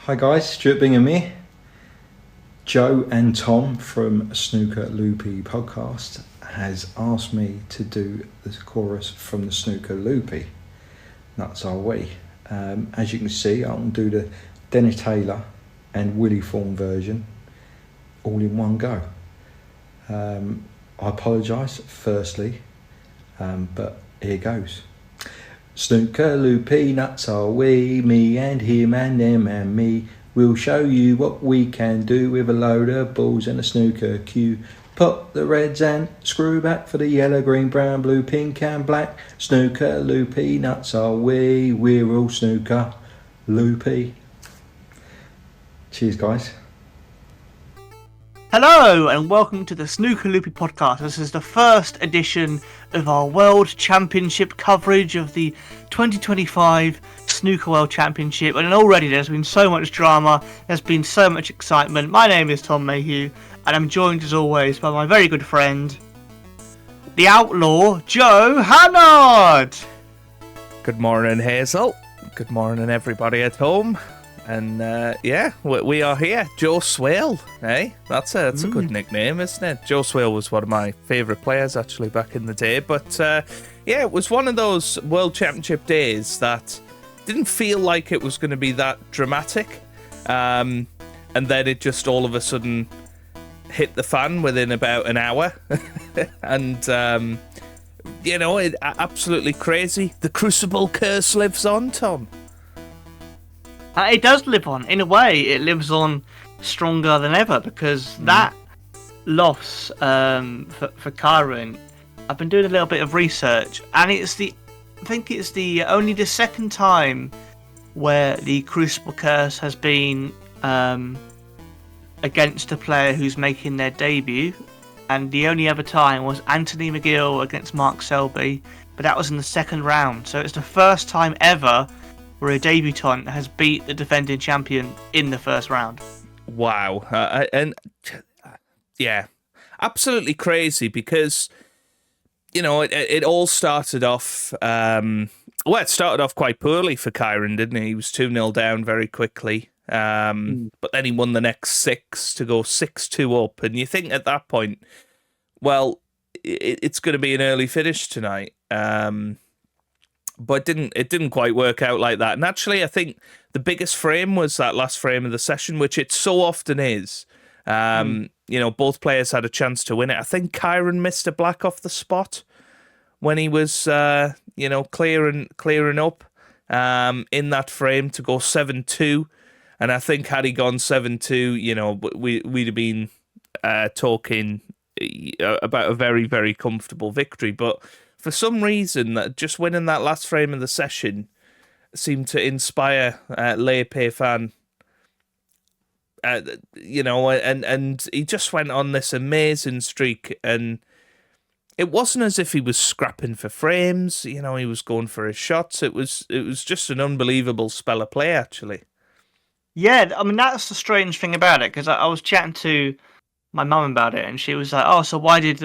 Hi guys, Stuart Bingham here. Joe and Tom from Snooker Loopy Podcast has asked me to do the chorus from the Snooker Loopy. That's our we. As you can see, I can do the Dennis Taylor and Willie Thorne version all in one go. I apologise firstly, but here goes. Snooker Loopy nuts are we, me and him and them and me. We'll show you what we can do with a load of balls and a snooker cue. Put the reds and screw back for the yellow, green, brown, blue, pink and black. Snooker Loopy nuts are we, we're all snooker loopy. Cheers guys. Hello and welcome to the Snooker Loopy Podcast. This is the first edition of our World Championship coverage of the 2025 Snooker World Championship, and already there's been so much drama, there's been so much excitement. My name is Tom Mayhew and I'm joined as always by my very good friend, the outlaw Joe Hannard. Good morning, Hazel. Good morning, everybody at home. And we are here. Joe Swale, eh? That's a good nickname, isn't it? Joe Swale was one of my favourite players actually back in the day. But it was one of those World Championship days that didn't feel like it was going to be that dramatic. And then it just all of a sudden hit the fan within about an hour. And, it absolutely crazy. The Crucible curse lives on, Tom. It does live on. In a way, it lives on stronger than ever because that loss for Kyren, I've been doing a little bit of research, and I think it's only the second time where the Crucible curse has been against a player who's making their debut, and the only other time was Anthony McGill against Mark Selby, but that was in the second round. So it's the first time ever where a debutant has beat the defending champion in the first round. Wow. Absolutely crazy because, it all started off, it started off quite poorly for Kyren, didn't he? He was 2-0 down very quickly, but then he won the next 6 to go 6-2 up, and you think at that point, well, it's going to be an early finish tonight. But it didn't quite work out like that. And actually, I think the biggest frame was that last frame of the session, which it so often is. Both players had a chance to win it. I think Kyren missed a black off the spot when he was, clearing up in that frame to go 7-2. And I think had he gone 7-2, we'd have been talking about a very, very comfortable victory. But for some reason, that just winning that last frame of the session seemed to inspire Lei Pei Fan. And he just went on this amazing streak, and it wasn't as if he was scrapping for frames. He was going for his shots. It was just an unbelievable spell of play, actually. Yeah, I mean that's the strange thing about it, because I was chatting to my mum about it, and she was like, "Oh, so why did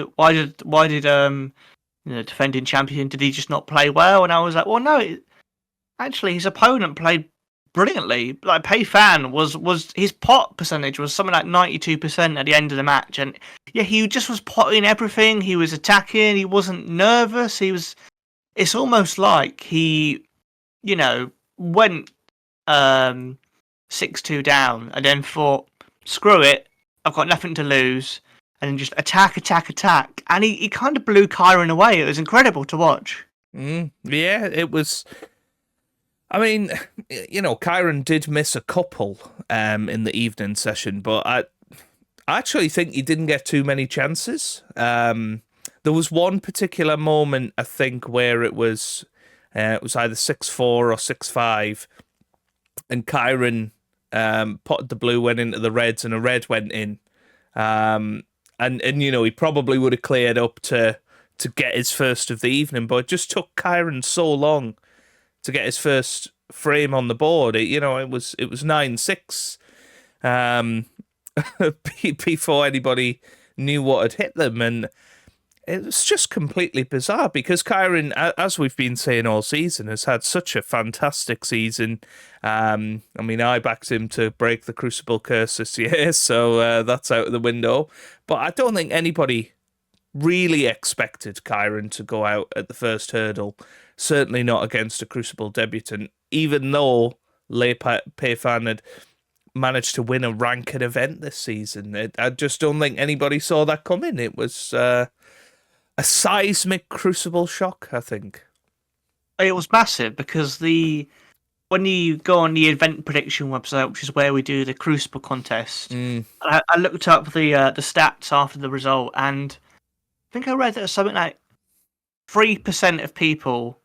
defending champion, did he just not play well?" And I was like, well, no, actually his opponent played brilliantly. Like Pei Fan was his pot percentage was something like 92% at the end of the match, and yeah, he just was potting everything. He was attacking. He wasn't nervous. It's almost like he, went 6-2 down and then thought, screw it, I've got nothing to lose. And then just attack. And he kind of blew Kyren away. It was incredible to watch. Yeah, it was. I mean, Kyren did miss a couple in the evening session, but I actually think he didn't get too many chances. There was one particular moment, I think, where it was either 6-4 or 6-5, and Kyren potted the blue, went into the reds, and a red went in. And he probably would have cleared up to get his first of the evening, but it just took Kyren so long to get his first frame on the board. It was 9-6 before anybody knew what had hit them, and it's just completely bizarre because Kyren, as we've been saying all season, has had such a fantastic season. I mean, I backed him to break the Crucible curse this year, so that's out of the window. But I don't think anybody really expected Kyren to go out at the first hurdle. Certainly not against a Crucible debutant, even though Lei Pei Fan had managed to win a ranked event this season. I just don't think anybody saw that coming. It was a seismic Crucible shock, I think. It was massive because when you go on the event prediction website, which is where we do the Crucible contest, I looked up the stats after the result, and I think I read that something like 3% of people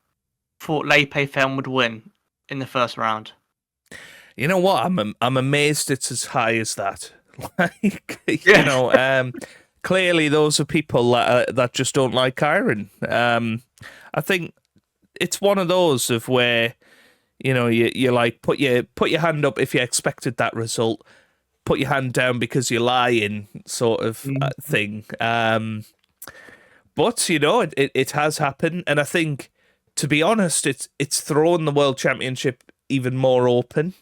thought Lei Pei Fan would win in the first round. You know what? I'm amazed it's as high as that. You know, clearly those are people that just don't like Kyren. I think it's one of those of where, you know, you like put your hand up if you expected that result, put your hand down because you're lying, sort of thing. But you know, it has happened, and I think, to be honest, it's thrown the World Championship even more open.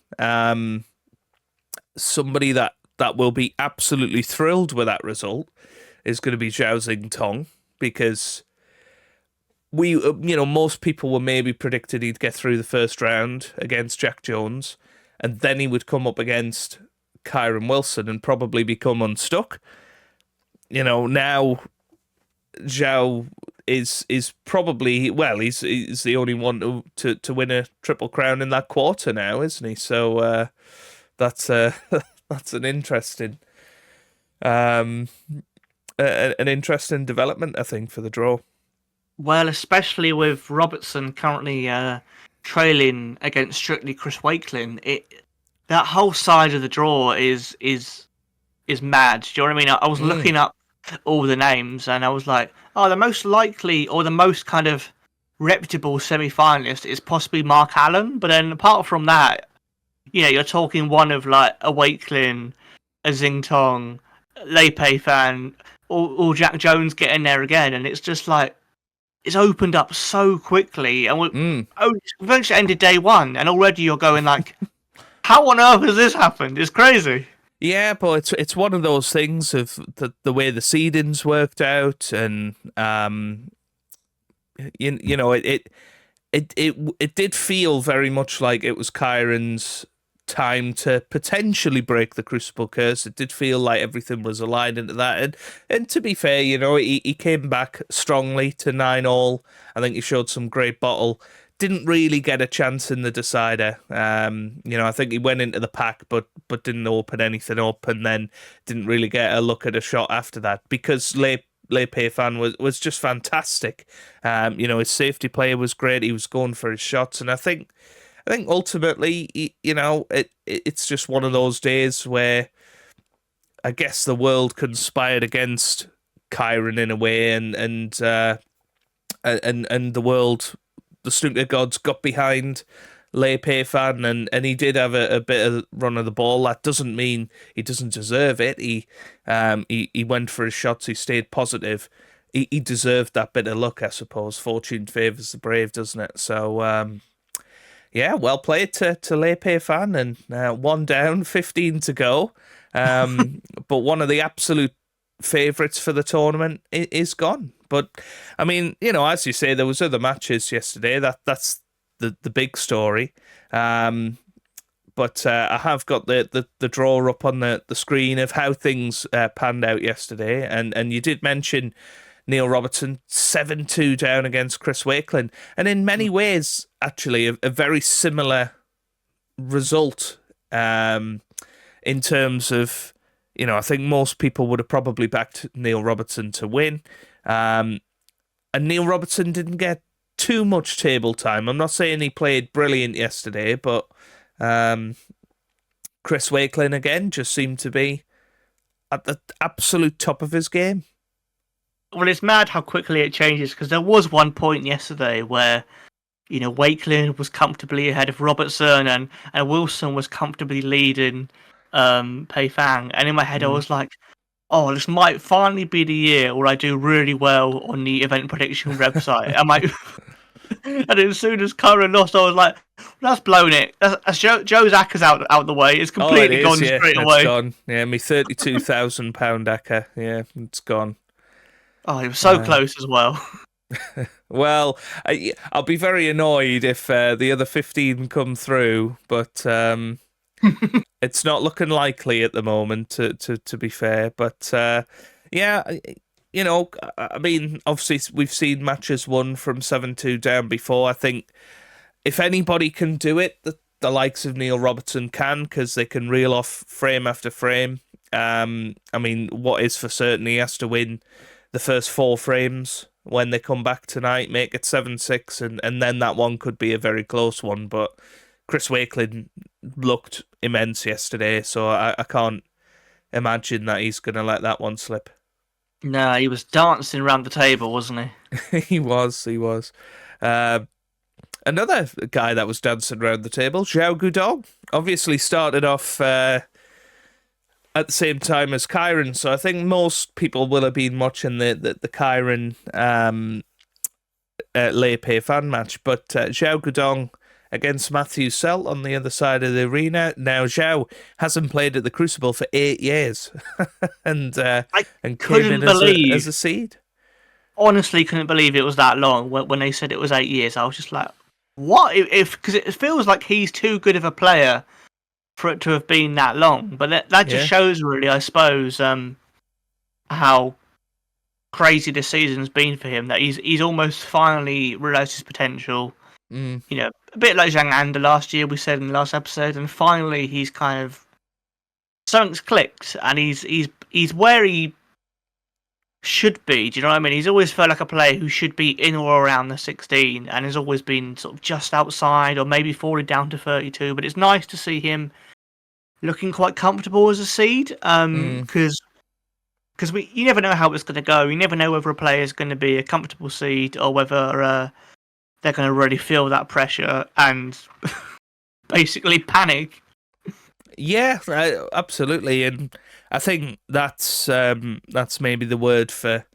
Somebody that will be absolutely thrilled with that result is going to be Zhao Xingtong, because most people were maybe predicted he'd get through the first round against Jack Jones, and then he would come up against Kyren Wilson and probably become unstuck. You know, now Zhao is probably, well, he's the only one to win a Triple Crown in that quarter now, isn't he? So that's an interesting an interesting development, I think, for the draw. Well, especially with Robertson currently trailing against strictly Chris Wakelin, that whole side of the draw is mad. Do you know what I mean? I was looking up all the names, and I was like, oh, the most likely or the most kind of reputable semi-finalist is possibly Mark Allen. But then apart from that, you know, you're talking one of like a Wakelin, a Xingtong, Lei Pei Fan, or Jack Jones getting there again, and it's just like, it's opened up so quickly, and we've only ended day one, and already you're going like, how on earth has this happened? It's crazy. Yeah, but it's one of those things of the way the seedings worked out, and you know, it did feel very much like it was Kyren's time to potentially break the Crucible curse. It did feel like everything was aligned into that, and to be fair, you know, he came back strongly to 9-all. I think he showed some great bottle. Didn't really get a chance in the decider. You know, I think he went into the pack, but didn't open anything up, and then didn't really get a look at a shot after that, because Lei Pei Fan was just fantastic. You know, his safety play was great. He was going for his shots, and I think ultimately, you know, it's just one of those days where I guess the world conspired against Kyren in a way, and the world, the snooker gods, got behind Lei Pei Fan, and he did have a bit of run of the ball. That doesn't mean he doesn't deserve it. He went for his shots. He stayed positive. He deserved that bit of luck, I suppose. Fortune favours the brave, doesn't it? So yeah, well played to Lei Pei Fan, and 1 down, 15 to go. But one of the absolute favourites for the tournament is gone. But I mean, you know, as you say, there was other matches yesterday. That's the big story. But I have got the draw up on the screen of how things panned out yesterday, and you did mention Neil Robertson 7-2 down against Chris Wakelin, and in many ways, actually, a very similar result in terms of, you know, I think most people would have probably backed Neil Robertson to win. And Neil Robertson didn't get too much table time. I'm not saying he played brilliant yesterday, but Chris Wakelin again just seemed to be at the absolute top of his game. Well, it's mad how quickly it changes, because there was one point yesterday where, you know, Wakelin was comfortably ahead of Robertson, and Wilson was comfortably leading Pei Fan, and in my head I was like, oh, this might finally be the year where I do really well on the event prediction website. I might. And as soon as Kyren lost, I was like, that's blown it. That's Joe's acca's out the way. It's completely gone straight away. It's gone. Yeah, me £32,000 acca. Yeah, it's gone. Oh, he was so close as well. Well, I'll be very annoyed if the other 15 come through, but it's not looking likely at the moment, to be fair. But yeah, you know, I mean, obviously we've seen matches won from 7-2 down before. I think if anybody can do it, the likes of Neil Robertson can, because they can reel off frame after frame. I mean, what is for certain, he has to win the first 4 frames when they come back tonight, make it 7-6, and then that one could be a very close one. But Chris Wakelin looked immense yesterday, so I can't imagine that he's going to let that one slip. No, he was dancing around the table, wasn't he? He was. Another guy that was dancing around the table, Zhao Guodong, obviously started off at the same time as Kyren, so I think most people will have been watching the Kyren Lei Pei fan match. But Zhao Guodong against Matthew Selt on the other side of the arena. Now, Zhao hasn't played at the Crucible for 8 years, and came in as a seed. Honestly, couldn't believe it was that long. When they said it was 8 years, I was just like, what? Because it feels like he's too good of a player for it to have been that long. But that just shows, really, I suppose, how crazy this season's been for him. That he's almost finally realised his potential. You know, a bit like Zhang Anda last year, we said in the last episode, and finally he's kind of something's clicked, and he's where he should be. Do you know what I mean? He's always felt like a player who should be in or around the 16, and has always been sort of just outside, or maybe falling down to 32. But it's nice to see him looking quite comfortable as a seed, because you never know how it's going to go. You never know whether a player is going to be a comfortable seed or whether they're going to really feel that pressure and basically panic. Yeah, absolutely, and I think that's maybe the word for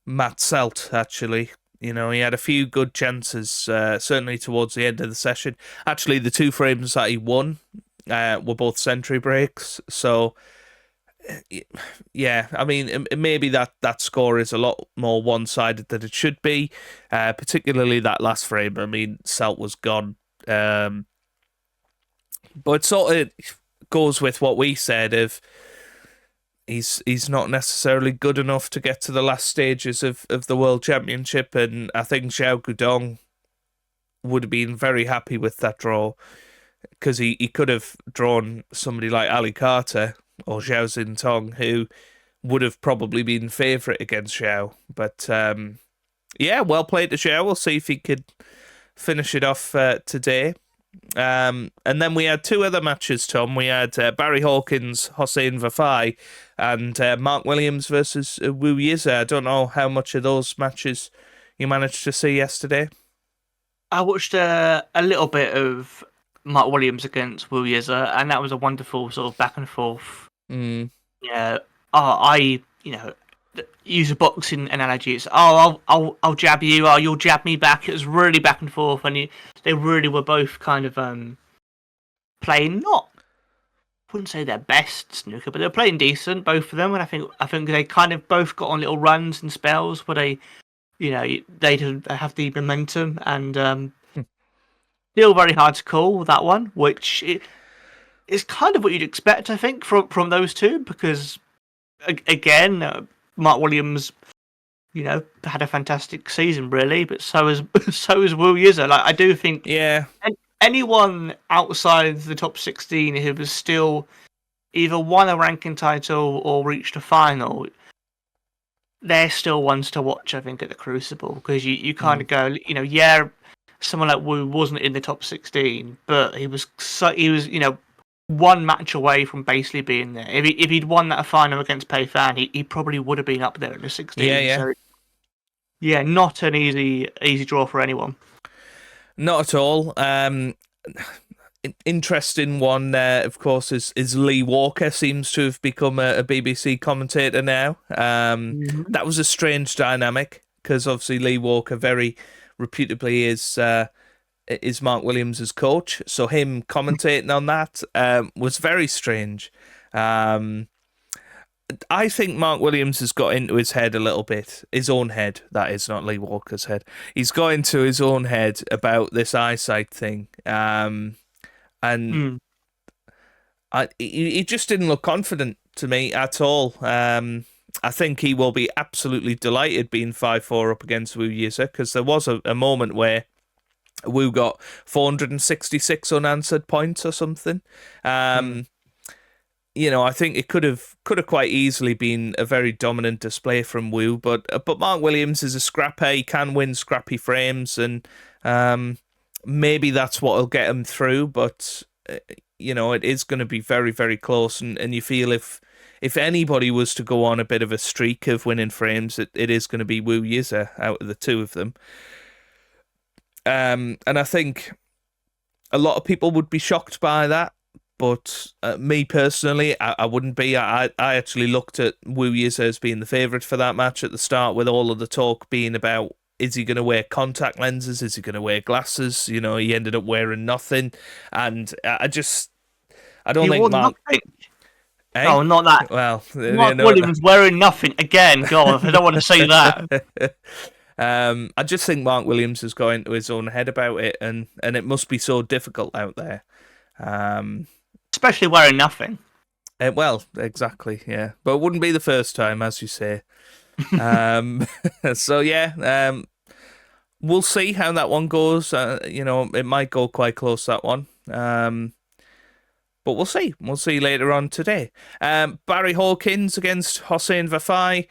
Matt Selt, actually. You know, he had a few good chances, certainly towards the end of the session. Actually, the 2 frames that he won were both century breaks, so yeah, I mean, maybe that score is a lot more one-sided than it should be, particularly that last frame. I mean, Selt was gone. But it sort of goes with what we said of he's not necessarily good enough to get to the last stages of the World Championship, and I think Zhao Guodong would have been very happy with that draw, because he could have drawn somebody like Ali Carter or Zhao Xintong, who would have probably been favourite against Zhao. But yeah, well played to Zhao. We'll see if he could finish it off today. And then we had 2 other matches, Tom. We had Barry Hawkins, Hossein Vafai, and Mark Williams versus Wu Yiza. I don't know how much of those matches you managed to see yesterday. I watched a little bit of Mark Williams against Wu Yiza, and that was a wonderful sort of back and forth. Yeah, I use a boxing analogy. It's I'll jab you, you'll jab me back. It was really back and forth, and they really were both kind of playing I wouldn't say their best snooker, but they were playing decent, both of them. And I think they kind of both got on little runs and spells where they have the momentum, and still very hard to call that one, which is kind of what you'd expect, I think, from those two, because again, Mark Williams, had a fantastic season, really, but so is Wu Yiza. Like, I do think, anyone outside the top 16 who has still either won a ranking title or reached a final, they're still ones to watch, I think, at the Crucible, because you kind of go, someone like Wu wasn't in the top 16, but he was one match away from basically being there. If he'd won that final against Pei Fan, he probably would have been up there in the 16. Yeah. So, yeah, not an easy draw for anyone. Not at all. interesting one, of course, is Lee Walker seems to have become a BBC commentator now. That was a strange dynamic because obviously Lee Walker very reputably is Mark Williams' coach, so him commentating on that was very strange. I think Mark Williams has got into his head a little bit. His own head, that is, not Lee Walker's head. He's got into his own head about this eyesight thing. He just didn't look confident to me at all. I think he will be absolutely delighted being 5-4 up against Wu Yize, because there was a moment where Wu got 466 unanswered points or something. You know, I think it could have quite easily been a very dominant display from Wu, but Mark Williams is a scrapper. He can win scrappy frames, and maybe that's what will get him through. But you know, it is going to be very, very close, and you feel if anybody was to go on a bit of a streak of winning frames, it is going to be Wu Yize out of the two of them. And I think a lot of people would be shocked by that. But me personally, I wouldn't be. I actually looked at Wu Yize as being the favourite for that match at the start, with all of the talk being about, is he going to wear contact lenses? Is he going to wear glasses? You know, he ended up wearing nothing. And I don't think Mark... Nothing. Eh? Oh, not that. Well, Mark Williams wearing nothing again. God, I don't want to say that. I just think Mark Williams has gone into his own head about it, and it must be so difficult out there. Especially wearing nothing. Well, exactly, yeah. But it wouldn't be the first time, as you say. So, yeah, we'll see how that one goes. You know, it might go quite close, that one. But we'll see. We'll see later on today. Barry Hawkins against Hossein Vafai.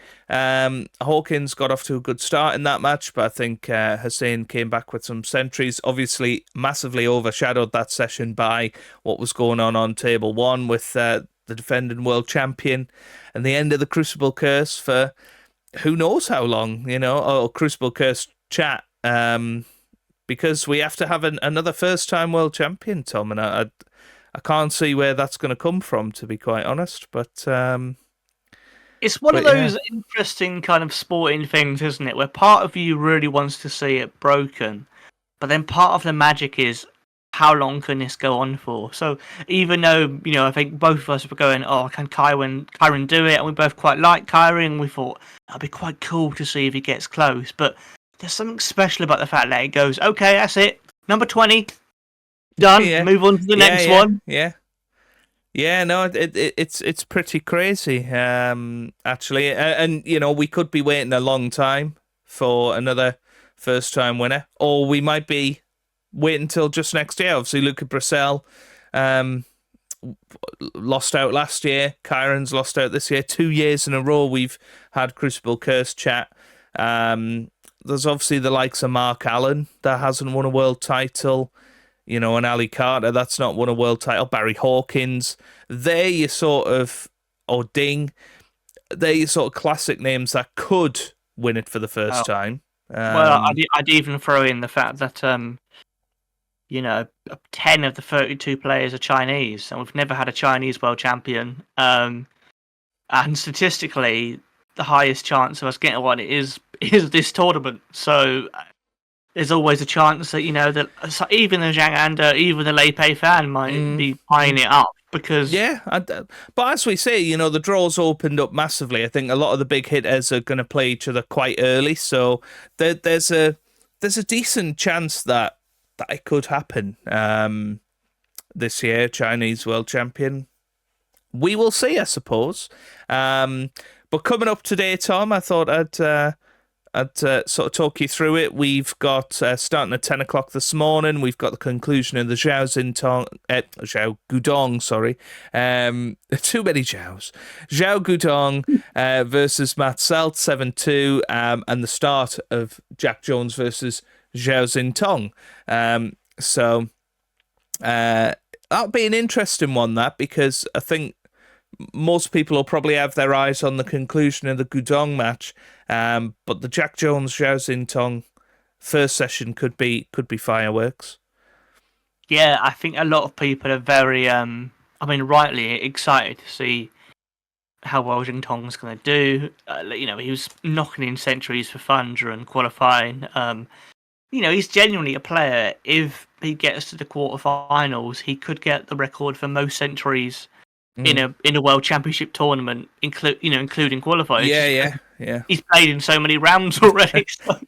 Hawkins got off to a good start in that match, but I think Hossein came back with some centuries. Obviously, massively overshadowed that session by what was going on table one with the defending world champion and the end of the Crucible curse for who knows how long, you know, or Crucible curse chat. Because we have to have another first-time world champion, Tom, and I can't see where that's going to come from, to be quite honest. But it's one of those interesting kind of sporting things, isn't it? Where part of you really wants to see it broken, but then part of the magic is how long can this go on for? So even though, you know, I think both of us were going, oh, can Kyren do it? And we both quite like Kyren, and we thought that'd be quite cool to see if he gets close. But there's something special about the fact that it goes, okay, that's it, number 20. Done. Yeah. Move on to the next one. Yeah. No, it's pretty crazy, actually. And you know, we could be waiting a long time for another first-time winner, or we might be waiting until just next year. Obviously, Luca Brissell lost out last year. Kyren's lost out this year. 2 years in a row we've had Crucible Curse chat. There's obviously the likes of Mark Allen that hasn't won a world title. You know, and Ali Carter, that's not won a world title. Barry Hawkins, they're your sort of, or Ding, they're your sort of classic names that could win it for the first time. Well, I'd even throw in the fact that, you know, 10 of the 32 players are Chinese, and we've never had a Chinese world champion. And statistically, the highest chance of us getting one is this tournament. So there's always a chance that, you know, that even the Zhang Anda, even the Lei Pei fan might be eyeing it up because... Yeah, but as we say, you know, the draw's opened up massively. I think a lot of the big hitters are going to play each other quite early, so there's a decent chance that it could happen this year, Chinese world champion. We will see, I suppose. But coming up today, Tom, I thought I'd sort of talk you through it. We've got, starting at 10 o'clock this morning, we've got the conclusion of the Zhao Gudong, sorry. Too many Zhaos. Zhao Gudong versus Matt Selt, 7-2, and the start of Jack Jones versus Zhao Xintong. So that'll be an interesting one, that, because I think most people will probably have their eyes on the conclusion of the Gudong match, but the Jack Jones Zhao Xintong first session could be fireworks. Yeah, I think a lot of people are very, rightly excited to see how well Jing Tong's going to do. He was knocking in centuries for fun during qualifying. He's genuinely a player. If he gets to the quarterfinals, he could get the record for most centuries in a World Championship tournament, including qualifiers. Yeah. He's played in so many rounds already. So.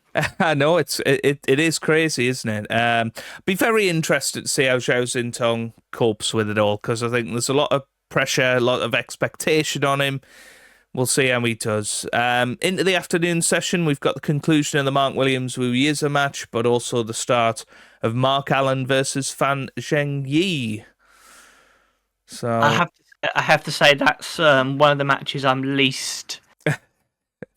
I know it is crazy, isn't it? Be very interested to see how Zhao Xintong copes with it all, because I think there's a lot of pressure, a lot of expectation on him. We'll see how he does. Into the afternoon session, we've got the conclusion of the Mark Williams-Wu Yiza match, but also the start of Mark Allen versus Fan Zhengyi. So I have to say that's one of the matches I'm least.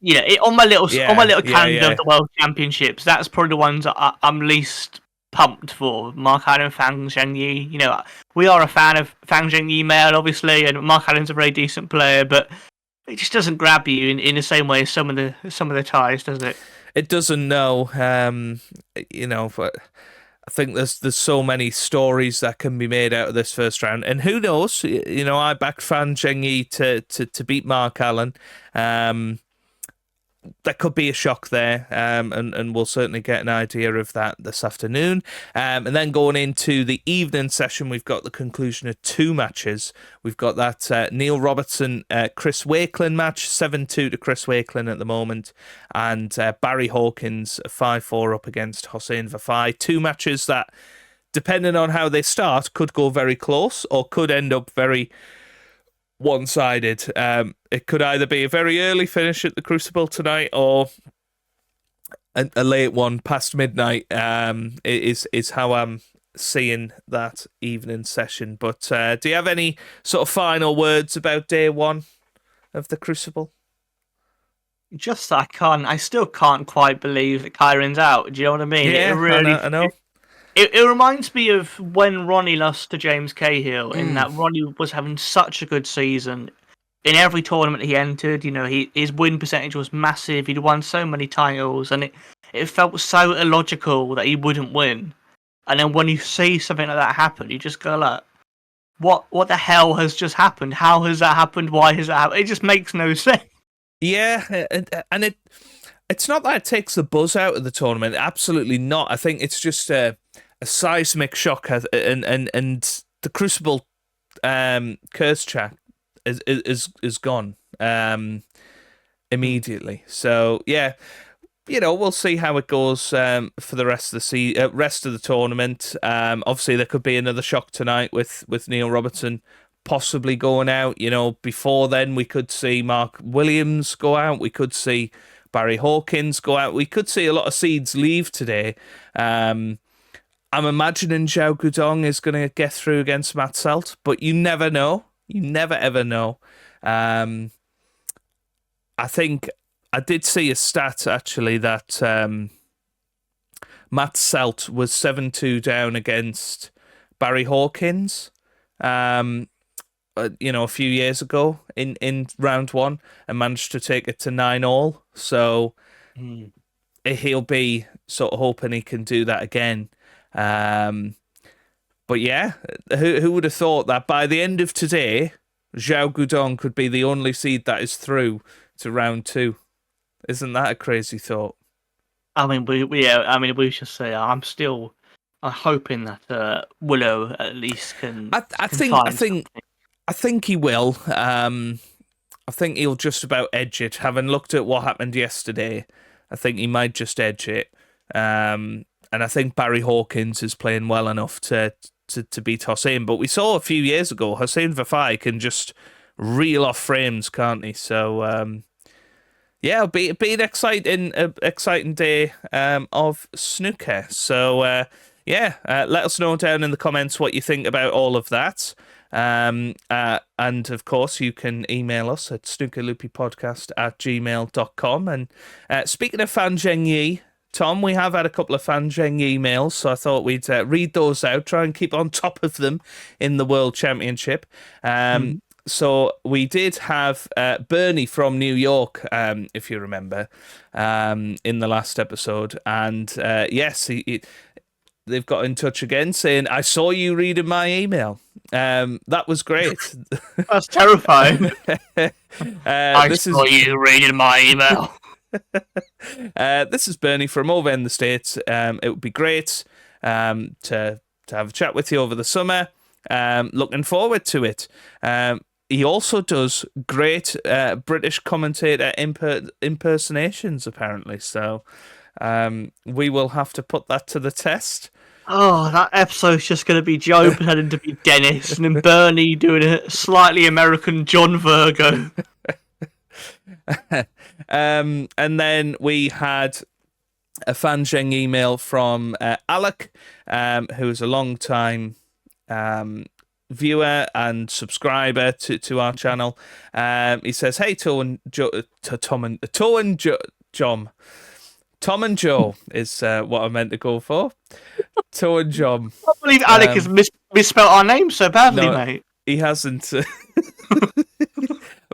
On my little calendar of the World Championships, that's probably the ones I'm least pumped for. Mark Allen and Fan Zhengyi. We are a fan of Fan Zhengyi male, obviously, and Mark Allen's a very decent player, but it just doesn't grab you in the same way as some of the ties, does it? It doesn't, no. But I think there's so many stories that can be made out of this first round, and who knows? I backed Fan Zhengyi to beat Mark Allen. There could be a shock there, and we'll certainly get an idea of that this afternoon. And then going into the evening session, we've got the conclusion of two matches. We've got that Neil Robertson, Chris Wakelin match, 7-2 to Chris Wakelin at the moment, and Barry Hawkins 5-4 up against Hossein Vafai. Two matches that, depending on how they start, could go very close or could end up very one-sided. It could either be a very early finish at the Crucible tonight or a late one past midnight. Is how I'm seeing that evening session. But do you have any sort of final words about day one of the Crucible? Just that I still can't quite believe that Kyren's out. Do you know what I mean? Yeah, I know. It reminds me of when Ronnie lost to James Cahill, in that Ronnie was having such a good season. In every tournament he entered, his win percentage was massive. He'd won so many titles, and it felt so illogical that he wouldn't win. And then when you see something like that happen, you just go like, what the hell has just happened? How has that happened? Why has that happened? It just makes no sense. Yeah, and it's not that it takes the buzz out of the tournament. Absolutely not. I think it's just a seismic shock, and the Crucible curse track is gone immediately. So yeah, we'll see how it goes for the rest of the rest of the tournament. Obviously, there could be another shock tonight with Neil Robertson possibly going out. Before then, we could see Mark Williams go out. We could see Barry Hawkins go out. We could see a lot of seeds leave today. I'm imagining Zhao Gudong is going to get through against Matt Selt, but you never know. You never, ever know. I think I did see a stat, actually, that Matt Selt was 7-2 down against Barry Hawkins, a few years ago in round one, and managed to take it to 9-all. So he'll be sort of hoping he can do that again. But yeah, who would have thought that by the end of today, Zhao Gudong could be the only seed that is through to round two? Isn't that a crazy thought? I mean, we should say I'm hoping that Willow at least can. I think he will. I think he'll just about edge it. Having looked at what happened yesterday, I think he might just edge it. And I think Barry Hawkins is playing well enough to beat Hossein. But we saw a few years ago, Hossein Vafai can just reel off frames, can't he? So, it'll be an exciting day of snooker. So, let us know down in the comments what you think about all of that. And of course, you can email us at snookerloopypodcast@gmail.com. And speaking of Fan Zhengyi, Tom, we have had a couple of Fan Zhengyi emails, so I thought we'd read those out, try and keep on top of them in the World Championship. So we did have Bernie from New York, if you remember, in the last episode. And yes, they've got in touch again saying, "I saw you reading my email. That was great." That's terrifying. I saw is you reading my email. this is Bernie from over in the States. It would be great to have a chat with you over the summer. Looking forward to it. He also does great British commentator impersonations, apparently. So we will have to put that to the test. Oh, that episode's just going to be Joe pretending to be Dennis, and then Bernie doing a slightly American John Virgo. And then we had a Fanzheng email from Alec, who is a long-time viewer and subscriber to our channel. He says, "Hey, Tom and Joe is what I meant to go for. Tom and John. I can't believe Alec has misspelled our name so badly, mate. He hasn't. I'm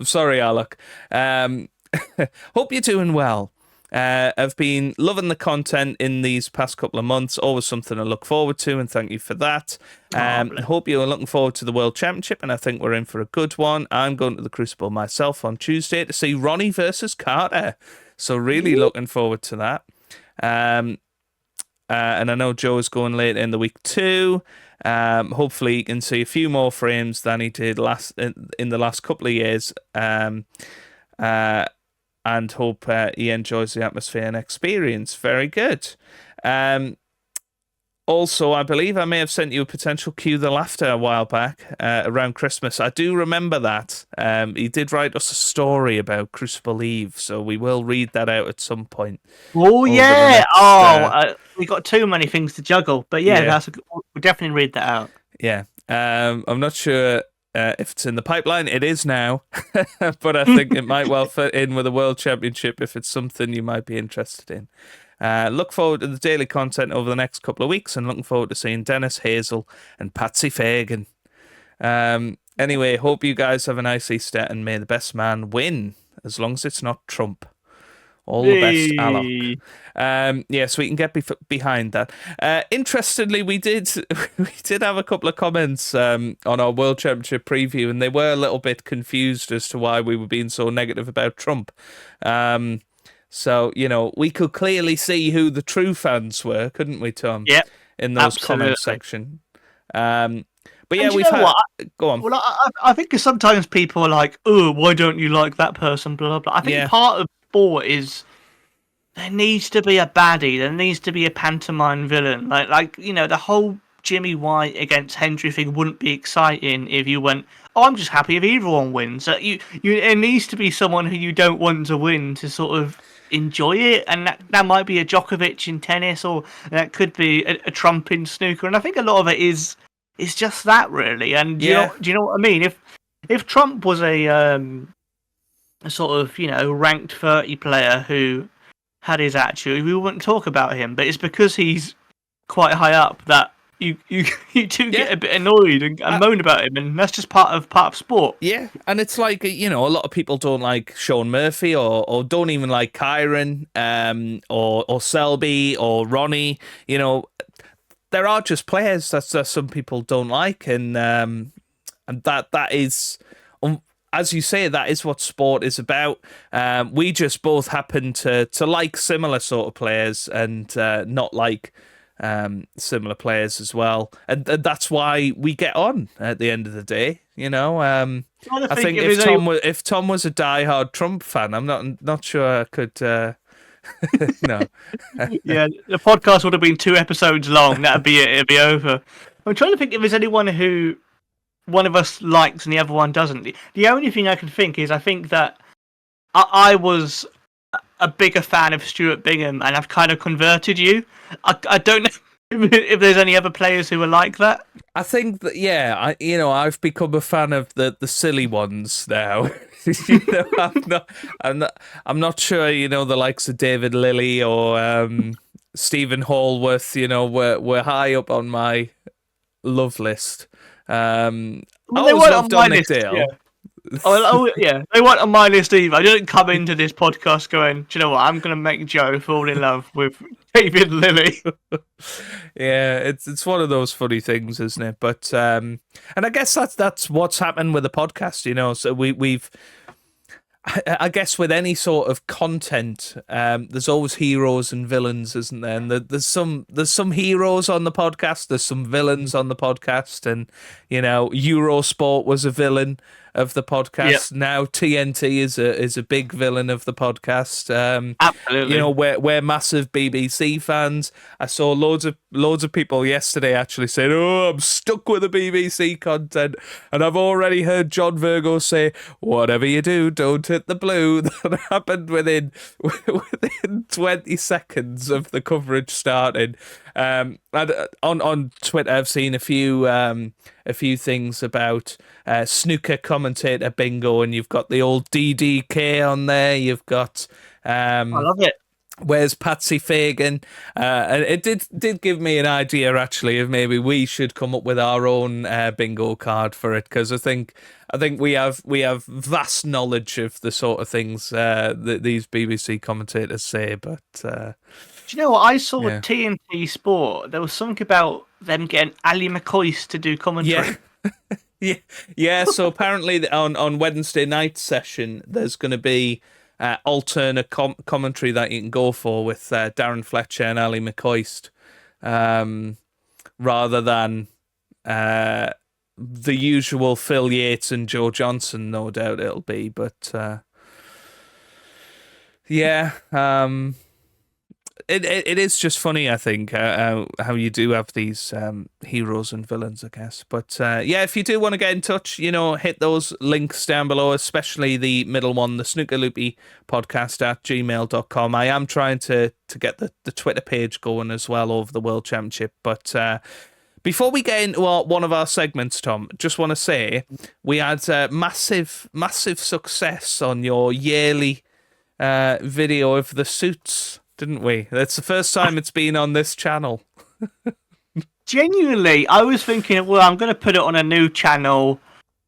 sorry, Alec. Hope you're doing well. I've been loving the content in these past couple of months. Always something to look forward to, and thank you for that. Hope you're looking forward to the World Championship, and I think we're in for a good one. I'm going to the Crucible myself on Tuesday to see Ronnie versus Carter. So really looking forward to that. And I know Joe is going late in the week too. Hopefully he can see a few more frames than he did in the last couple of years. And hope he enjoys the atmosphere and experience. Very good. Also, I believe I may have sent you a potential Cue the Laughter a while back around Christmas. I do remember that. He did write us a story about Crucible Eve, so we will read that out at some point. Oh, yeah. We got too many things to juggle. But yeah. We'll definitely read that out. Yeah. I'm not sure if it's in the pipeline. It is now, but I think it might well fit in with the World Championship if it's something you might be interested in. Look forward to the daily content over the next couple of weeks, and looking forward to seeing Dennis Hazel and Patsy Fagan. Anyway, hope you guys have a nice Easter, and may the best man win, as long as it's not Trump. All the best, Alok. So we can get behind that. Interestingly, we did have a couple of comments on our World Championship preview, and they were a little bit confused as to why we were being so negative about Trump. So, we could clearly see who the true fans were, couldn't we, Tom? Yeah, in those comment section. But yeah, go on. Well, I think sometimes people are like, "Oh, why don't you like that person?" Blah blah blah. I think part of sport is there needs to be a baddie. There needs to be a pantomime villain. Like the whole Jimmy White against Hendry thing wouldn't be exciting if you went, "Oh, I'm just happy if either one wins." It needs to be someone who you don't want to win to sort of enjoy it, and that might be a Djokovic in tennis, or that could be a Trump in snooker. And I think a lot of it is just that, really. And do you know what I mean? If Trump was a sort of ranked 30 player who had his attitude, we wouldn't talk about him. But it's because he's quite high up that you do get a bit annoyed and moan about him, and that's just part of sport. Yeah, and it's like, a lot of people don't like Sean Murphy or don't even like Kyren or Selby or Ronnie. There are just players that some people don't like, and that is, as you say, that is what sport is about. We just both happen to like similar sort of players and not like similar players as well, and that's why we get on at the end of the day. I think if Tom was a diehard Trump fan, I'm not sure I could. No. Yeah, the podcast would have been 2 episodes long. That'd be it. It'd be over. I'm trying to think if there's anyone who one of us likes and the other one doesn't. The only thing I can think is I think that I was a bigger fan of Stuart Bingham, and I've kind of converted you. I don't know if there's any other players who are like that. I think that I've become a fan of the silly ones now. I'm not sure. The likes of David Lilly or Stephen Hallworth. Were high up on my love list. I always loved Dominic Dale. Yeah. They weren't on my list either. I didn't come into this podcast going, "Do you know what? I'm going to make Joe fall in love with David Lilly. Yeah, it's one of those funny things, isn't it? But and I guess that's what's happened with the podcast, you know. So we've I guess with any sort of content, there's always heroes and villains, isn't there? And there's some heroes on the podcast, there's some villains on the podcast, and you know, Eurosport was a villain of the podcast. Yep. Now TNT is a big villain of the podcast. Absolutely. You know, we're massive BBC fans. I saw loads of people yesterday actually saying, "Oh, I'm stuck with the BBC content," and I've already heard John Virgo say, "Whatever you do, don't hit the blue." That happened within 20 seconds of the coverage starting. And on Twitter, I've seen a few things about snooker commentator bingo, and you've got the old DDK on there. You've got I love it. Where's Patsy Fagan? And it did give me an idea actually of maybe we should come up with our own bingo card for it, because I think we have vast knowledge of the sort of things that these BBC commentators say. But do you know what I saw with TNT Sport? There was something about them getting Ali McCoist to do commentary. Yeah. So apparently on Wednesday night session, there's going to be alternate commentary that you can go for with Darren Fletcher and Ali McCoist, rather than the usual Phil Yates and Joe Johnson. No doubt it'll be, but It is just funny, I think, how you do have these heroes and villains, I guess. But if you do want to get in touch, you know, hit those links down below, especially the middle one, the Snooker Loopy Podcast at gmail.com. I am trying to get the Twitter page going as well over the World Championship. But before we get into one of our segments, Tom, just want to say we had massive success on your yearly video of the suits, didn't we? That's the first time it's been on this channel. Genuinely, I was thinking, well, I'm going to put it on a new channel.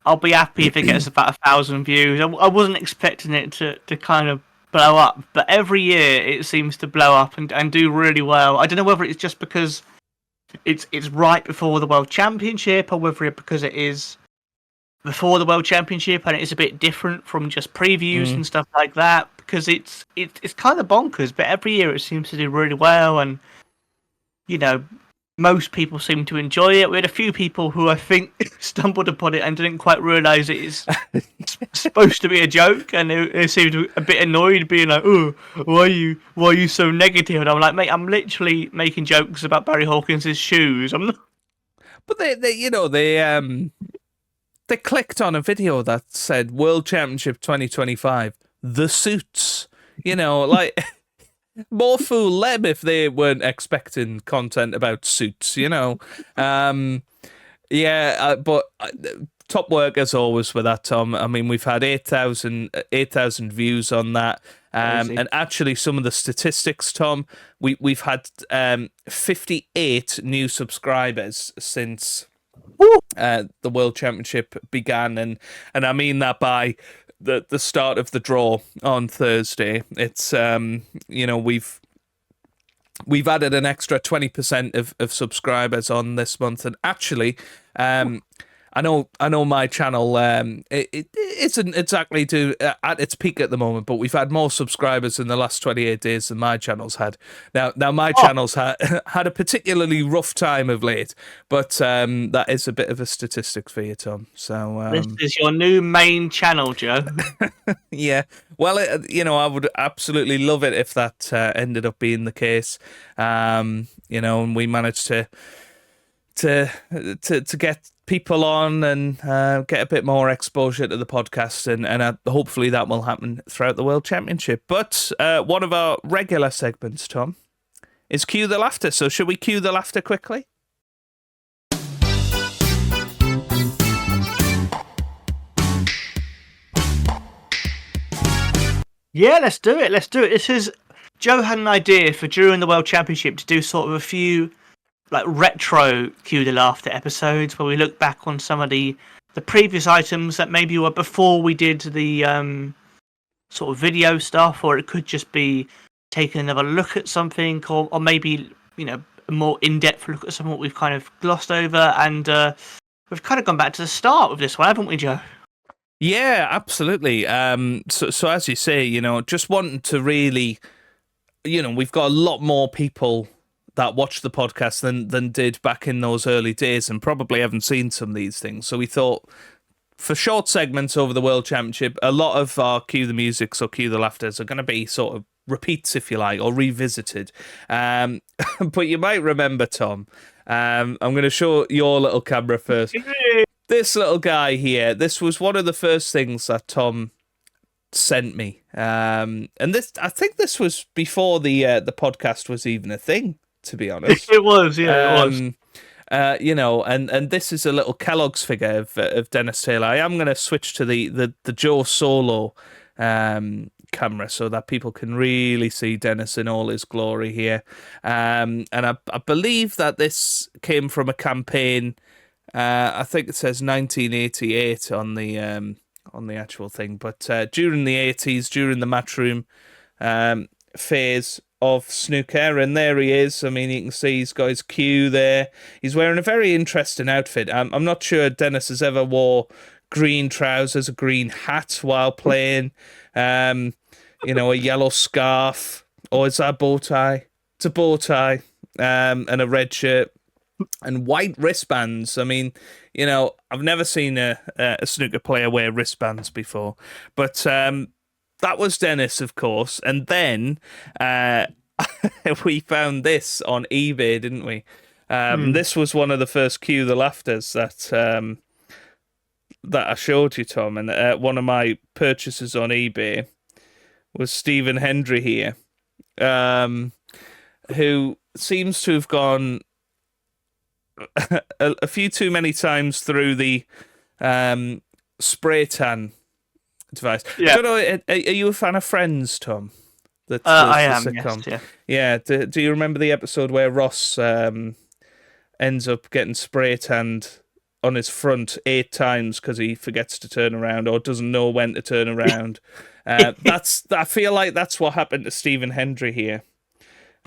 I'll be happy if it gets about 1,000 views. I wasn't expecting it to kind of blow up, but every year it seems to blow up and do really well. I don't know whether it's just because it's right before the World Championship, or whether it's because it is before the World Championship and it's a bit different from just previews and stuff like that. Because it's kind of bonkers, but every year it seems to do really well, and you know, most people seem to enjoy it. We had a few people who I think stumbled upon it and didn't quite realise it is supposed to be a joke, and they seemed a bit annoyed, being like, "Oh, why are you so negative?" And I'm like, "Mate, I'm literally making jokes about Barry Hawkins' shoes. I'm not." But they clicked on a video that said World Championship 2025. The suits, you know, like more fool them if they weren't expecting content about suits, you know. But top work as always with that, Tom. I mean, we've had 8,000 views on that, and actually some of the statistics, Tom, we've had 58 new subscribers since the World Championship began, and I mean that by the start of the draw on Thursday. It's you know, we've added an extra 20% of subscribers on this month, and actually I know my channel it isn't exactly at its peak at the moment, but we've had more subscribers in the last 28 days than my channel's had. Now my channel's had a particularly rough time of late, but that is a bit of a statistic for you, Tom. So this is your new main channel, Joe. Yeah. Well, you know, I would absolutely love it if that ended up being the case. You know, and we managed to get people on and get a bit more exposure to the podcast, and hopefully that will happen throughout the World Championship. But one of our regular segments, Tom, is Cue the Laughter. So should we cue the laughter quickly? Yeah, let's do it. This is Joe had an idea for during the World Championship to do sort of a few like retro Cue the Laughter episodes where we look back on some of the previous items that maybe were before we did the sort of video stuff, or it could just be taking another look at something, or maybe a more in-depth look at something we've kind of glossed over, and we've kind of gone back to the start with this one, haven't we, Joe? Yeah, absolutely. So as you say, just wanting to really, we've got a lot more people that watch the podcast than did back in those early days, and probably haven't seen some of these things. So we thought, for short segments over the World Championship, a lot of our Cue the Musics or Cue the Laughters are going to be sort of repeats, if you like, or revisited. But you might remember, Tom, I'm going to show your little camera first. This little guy here, this was one of the first things that Tom sent me. And this, I think this was before the podcast was even a thing, to be honest. It was, yeah, it was. And this is a little Kellogg's figure of Dennis Taylor. I am going to switch to the Joe Solo camera so that people can really see Dennis in all his glory here. And I believe that this came from a campaign. I think it says 1988 on the actual thing, but during the 80s, during the Matchroom phase of snooker, and there he is. I mean, you can see he's got his cue there. He's wearing a very interesting outfit. I'm not sure Dennis has ever wore green trousers, a green hat while playing, a yellow scarf, or is that a bow tie? It's a bow tie, and a red shirt, and white wristbands. I mean, I've never seen a snooker player wear wristbands before, but that was Dennis, of course. And then we found this on eBay, didn't we? This was one of the first Cue the Laughters that I showed you, Tom. And one of my purchases on eBay was Stephen Hendry here, who seems to have gone a few too many times through the spray tan device. Yeah. I don't know, are you a fan of Friends, Tom? I am, sitcom. Yes, yeah. Do you remember the episode where Ross ends up getting spray tanned on his front 8 times because he forgets to turn around or doesn't know when to turn around? I feel like that's what happened to Stephen Hendry here.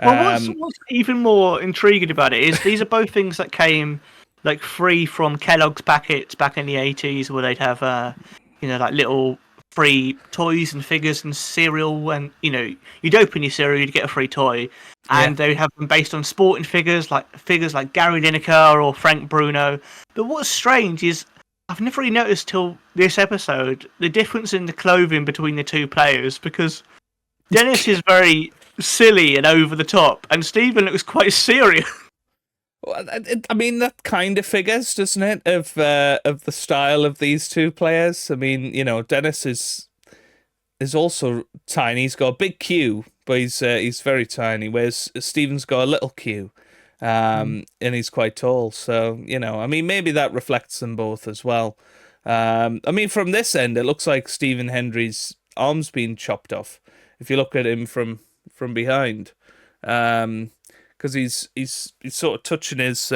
Well, what's even more intriguing about it is these are both things that came free from Kellogg's packets back in the 80s, where they'd have little free toys and figures and cereal, and you'd open your cereal, you'd get a free toy, and they would have them based on sporting figures like Gary Lineker or Frank Bruno. But what's strange is I've never really noticed till this episode the difference in the clothing between the two players, because Dennis is very silly and over the top, and Stephen looks quite serious. Well, I mean, that kind of figures, doesn't it, of the style of these two players? I mean, Dennis is also tiny. He's got a big cue, but he's very tiny, whereas Stephen's got a little cue, and he's quite tall. So, I mean, maybe that reflects them both as well. I mean, from this end, it looks like Stephen Hendry's arm's been chopped off, if you look at him from behind. Because he's sort of touching his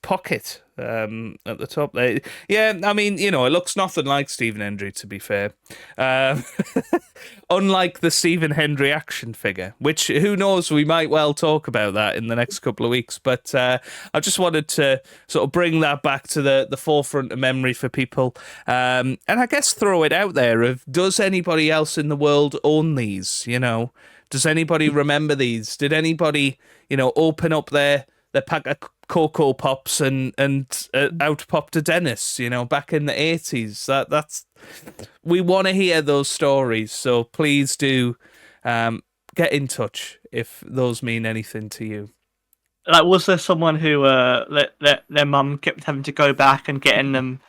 pocket at the top there. Yeah, I mean, it looks nothing like Stephen Hendry, to be fair. Unlike the Stephen Hendry action figure, which, who knows, we might well talk about that in the next couple of weeks. But I just wanted to sort of bring that back to the forefront of memory for people. And I guess throw it out there of, does anybody else in the world own these, Does anybody remember these? Did anybody, open up their pack of Cocoa Pops and out popped a Dennis, back in the 80s? That's we want to hear those stories. So please do get in touch if those mean anything to you. Was there someone who their mum kept having to go back and getting them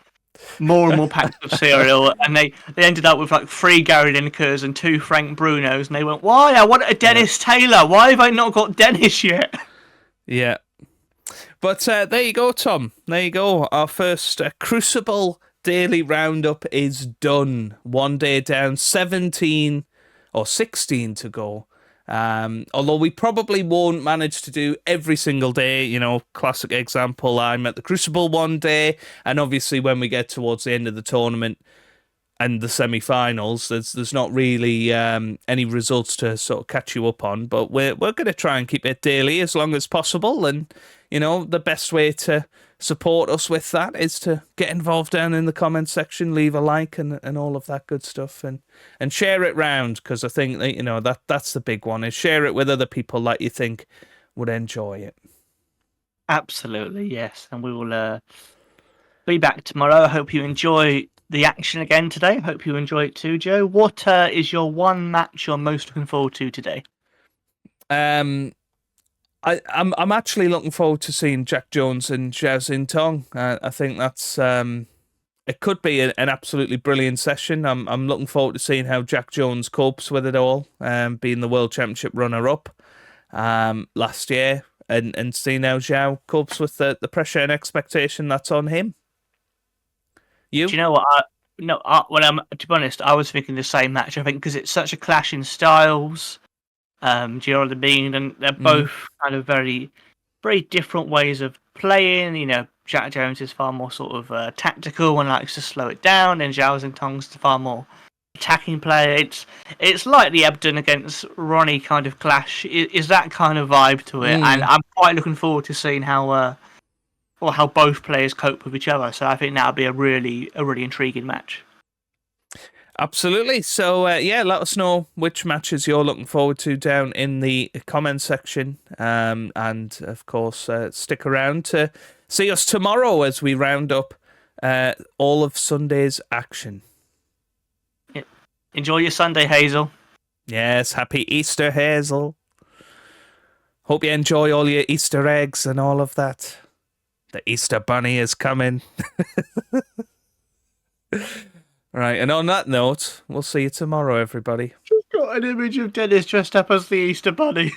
more and more packs of cereal, and they ended up with 3 Gary Linekers and 2 Frank Brunos, and they went, "Why? I want a Dennis Taylor. Why have I not got Dennis yet?" Yeah. But there you go, Tom. There you go. Our first Crucible Daily Roundup is done. 1 day down, 17 or 16 to go. Although we probably won't manage to do every single day, classic example, I'm at the Crucible one day, and obviously when we get towards the end of the tournament, and the semi-finals. There's not really any results to sort of catch you up on, but we're going to try and keep it daily as long as possible. And the best way to support us with that is to get involved down in the comments section, leave a like and all of that good stuff, and share it round, because I think that that's the big one, is share it with other people that you think would enjoy it. Absolutely, yes. And we will be back tomorrow. I hope you enjoy the action again today. Hope you enjoy it too, Joe. What is your one match you're most looking forward to today? I'm actually looking forward to seeing Jack Jones and Zhao Xintong. I think that's it could be an absolutely brilliant session. I'm looking forward to seeing how Jack Jones copes with it all, being the World Championship runner-up last year, and seeing how Zhao copes with the pressure and expectation that's on him. You? Do you know what? To be honest, I was thinking the same match. I think because it's such a clash in styles. Do you know what I mean? And they're both kind of very, very different ways of playing. Jack Jones is far more sort of tactical and likes to slow it down, and Zhao Xintong's the far more attacking player. It's like the Ebden against Ronnie kind of clash. Is that kind of vibe to it? And I'm quite looking forward to seeing how both players cope with each other. So I think that'll be a really intriguing match. Absolutely. So, let us know which matches you're looking forward to down in the comment section. And, of course, stick around to see us tomorrow as we round up all of Sunday's action. Yeah. Enjoy your Sunday, Hazel. Yes, happy Easter, Hazel. Hope you enjoy all your Easter eggs and all of that. The Easter Bunny is coming. Right, and on that note, we'll see you tomorrow, everybody. Just got an image of Dennis dressed up as the Easter Bunny.